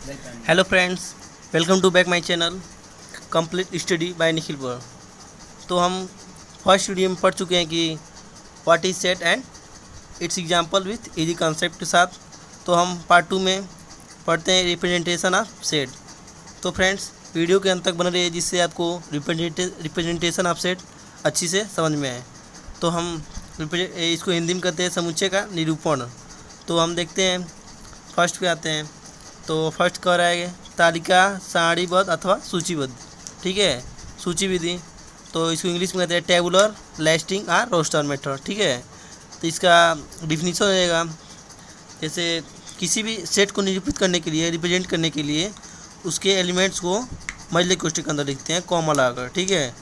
Hello friends, welcome to back my channel complete study by Nikhil वर। तो हम first video में पढ़ चुके हैं कि what is set and its example with easy concept के साथ। तो हम पार्ट 2 में पढ़ते हैं रिप्रेजेंटेशन ऑफ सेट। तो फ्रेंड्स, वीडियो के अंत तक बने रहिए जिससे आपको रिप्रेजेंटेशन ऑफ सेट अच्छी से समझ में आए। तो हम इसको हिंदी में कहते हैं समुच्चय का निरूपण। तो हम देखते हैं, फर्स्ट पे आते हैं। तो फर्स्ट कह रहा है तालिका सारणीबद्ध अथवा सूचीबद्ध, ठीक है, सूची विधि। तो इसको इंग्लिश में कहते हैं टेबुलर लिस्टिंग और रोस्टर मेथड, ठीक है। तो इसका डिफिनीशन हो जाएगा, जैसे किसी भी सेट को निरूपित करने के लिए, रिप्रेजेंट करने के लिए उसके एलिमेंट्स को मजले कोष्ठक के अंदर लिखते हैं कॉमा लगाकर, ठीक है।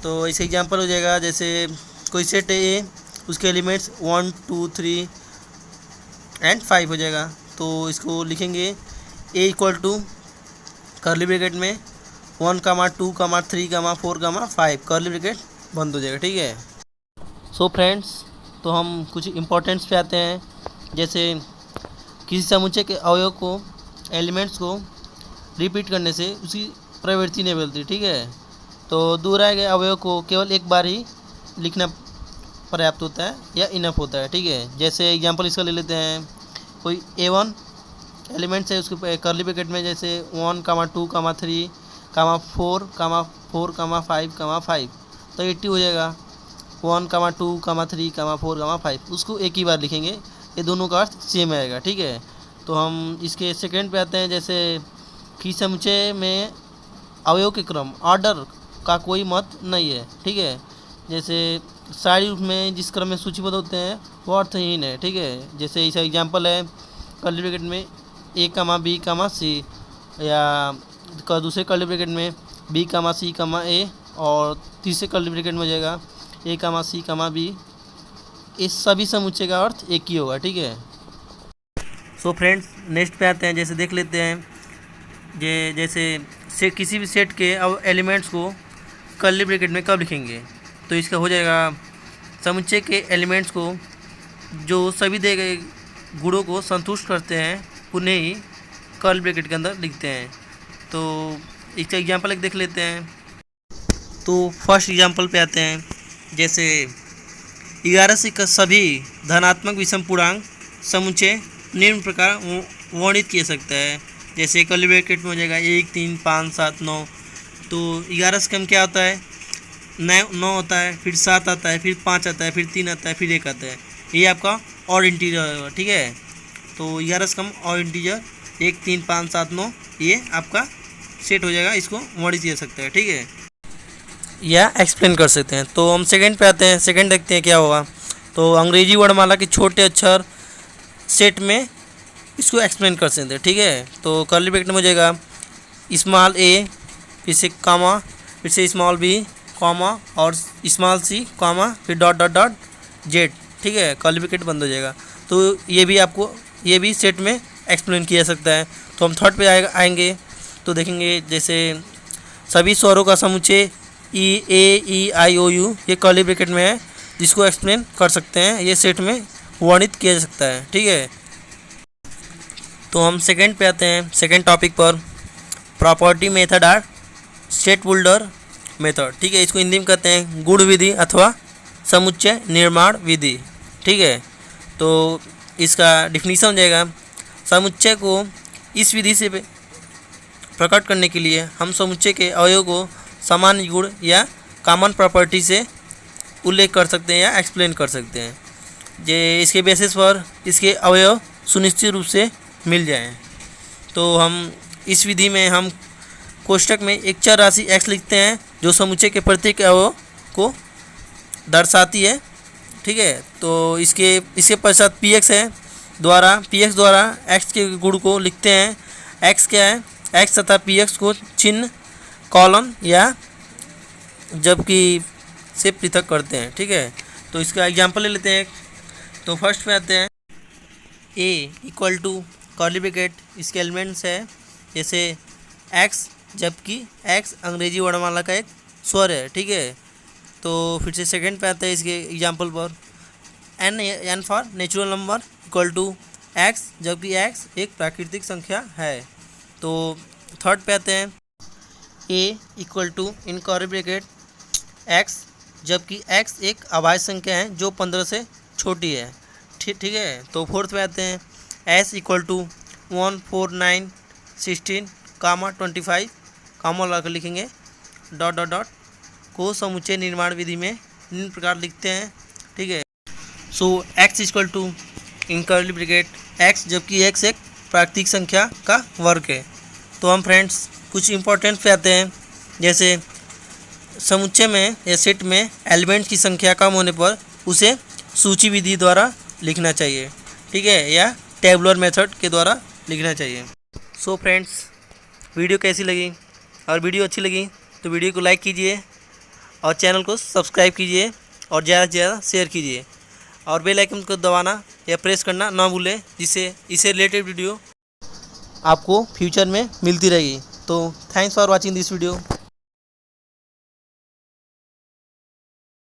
तो इसका एग्जांपल हो जाएगा, जैसे कोई सेट है ए, उसके एलिमेंट्स 1 2 3 एंड 5 हो जाएगा। तो इसको लिखेंगे ए इक्वल टू कर्ली ब्रैकेट में 1, 2, 3, 4, 5 कर्ली ब्रैकेट बंद हो जाएगा, ठीक है। सो फ्रेंड्स, तो हम कुछ इम्पोर्टेंट्स पे आते हैं। जैसे किसी समुच्चय के अवयव को, एलिमेंट्स को रिपीट करने से उसकी प्रवृत्ति नहीं बदलती, ठीक है। तो दोहराए गए अवयव को केवल एक बार ही लिखना पर्याप्त होता है या इनफ होता है, ठीक है। जैसे एग्जांपल इसका ले लेते हैं, कोई A1 एलिमेंट्स है, उसके कर्ली ब्रैकेट में जैसे 1, 2, 3, 4, 5, 5, तो 80 हो जाएगा। 1, 2, 3, 4, 5 उसको एक ही बार लिखेंगे, ये दोनों का अर्थ सेम आएगा, ठीक है। तो हम इसके सेकंड पे आते हैं। जैसे कि समुच्चय में अवयव के क्रम, ऑर्डर का कोई मत नहीं है, ठीक है। जैसे सारी रूप में जिस क्रम में सूचीबद्ध होते हैं वो अर्थहीन है, ठीक है। जैसे इसका एग्जांपल है कर्ली ब्रैकेट में A, B, C, या दूसरे कर्ली ब्रैकेट में B, C, A, और तीसरे कर्ली ब्रैकेट में हो जाएगा A, C, B। इस सभी समुच्चय का अर्थ एक ही होगा, ठीक है। सो फ्रेंड्स, नेक्स्ट पे आते हैं। जैसे देख लेते हैं, जैसे किसी भी सेट के अब एलिमेंट्स को कर्ली ब्रैकेट में कब लिखेंगे। तो इसका हो जाएगा, समुच्चय के एलिमेंट्स को जो सभी दिए गए गुणों को संतुष्ट करते हैं उन्हें ही कर्ली ब्रैकेट के अंदर लिखते हैं। तो इसका एग्जांपल एक देख लेते हैं। तो फर्स्ट एग्जांपल पे आते हैं। जैसे 11 से सभी धनात्मक विषम पूर्णांक समुच्चय निम्न प्रकार वर्णित किया सकता है। जैसे कर्ली ब्रैकेट में हो जाएगा 1, 3, 5, 7, 9। तो 11 से कम क्या होता है, 9 होता है, फिर 7 आता है, फिर 5 आता है, फिर 3 आता है, फिर 1 आता है। ये आपका और इंटीजर होगा, ठीक है। तो 11 से कम और इंटीजर 1, 3, 5, 7, 9 ये आपका सेट हो जाएगा। इसको वर्णित किया सकता है, ठीक है, या एक्सप्लेन कर सकते हैं। तो हम सेकंड पे आते हैं। सेकंड देखते हैं क्या होगा। तो अंग्रेजी वर्णमाला के छोटे अक्षर सेट में इसको एक्सप्लेन कर सकते हैं, ठीक है। तो कर्ली ब्रैकेट में हो जाएगा स्मॉल a, फिर से कॉमा, फिर से स्मॉल b, कॉमा, और स्मॉल c, कॉमा, फिर डॉट डॉट डॉट z, ठीक है। कर्ली ब्रैकेट बंद हो जाएगा। तो ये भी सेट में एक्सप्लेन किया जा सकता है। तो हम थर्ड पे आएंगे। तो देखेंगे, जैसे सभी स्वरों का समुच्चय E, A, E, I, O, U ये कर्ली ब्रैकेट में है, जिसको एक्सप्लेन कर सकते हैं, ये सेट में वर्णित किया जा सकता है, ठीक है। तो हम सेकंड पे आते हैं। सेकंड टॉपिक पर प्रॉपर्टी मेथड और सेट बिल्डर मेथड, ठीक है। इसको हिंदी में कहते हैं गुण विधि अथवा समुच्चय निर्माण विधि, ठीक है। तो इसका डिफिनीशन हो जाएगा, समुच्चय को इस विधि से प्रकट करने के लिए हम समुच्चय के अवयव को सामान्य गुण या कॉमन प्रॉपर्टी से उल्लेख कर सकते हैं या एक्सप्लेन कर सकते हैं, जे इसके बेसिस पर इसके अवयव सुनिश्चित रूप से मिल जाएं। तो हम इस विधि में हम कोष्ठक में एक चर राशि x लिखते हैं जो समुच्चय के प्रत्येक अवयव को दर्शाती है, ठीक है। तो इसके पश्चात px है, px द्वारा x के गुण को लिखते हैं। x क्या है, x तथा px को चिन्ह, कॉलन या जबकि से पृथक करते हैं, ठीक है। तो इसका एग्जांपल ले लेते हैं। तो फर्स्ट पे आते हैं। a equal to curly bracket, इसके एलिमेंट्स है जैसे x, जबकि x अंग्रेजी वर्णमाला का एक स्वर है, ठीक है। तो फिर से सेकंड पे आते हैं इसके एग्जांपल पर, n for natural number equal to x, जबकि x एक प्राकृतिक संख्या है। तो थर्ड पे आते हैं, a equal to in curly bracket x, जबकि x एक अभाज्य संख्या है जो 15 से छोटी है। ठीक है। तो फोर्थ पे आते हैं, s इक्वल टू 1, 4, 9, 16, 25 कामा लगा कर लिखेंगे डॉट डॉट डॉट को समुच्चय निर्माण विधि में निम्न प्रकार लिखते हैं। ठीक है। So x equal to in curly bracket x, जबकि x एक प्राकृतिक संख्या का वर्ग है। तो हम फ्रेंड्स कुछ इंपॉर्टेंट पे आते हैं, जैसे समुच्चय में या सेट में एलिमेंट की संख्या कम होने पर उसे सूची विधि द्वारा लिखना चाहिए। ठीक है, या टेबुलर मेथड के द्वारा लिखना चाहिए। सो फ्रेंड्स, वीडियो कैसी लगी? और वीडियो अच्छी लगी तो वीडियो को लाइक कीजिए और चैनल को सब्सक्राइब कीजिए और ज़्यादा से ज़्यादा शेयर कीजिए और बेल आइकन को दबाना या प्रेस करना ना भूलें, जिससे इससे रिलेटेड वीडियो आपको फ्यूचर में मिलती रहेगी। तो thanks for watching this video.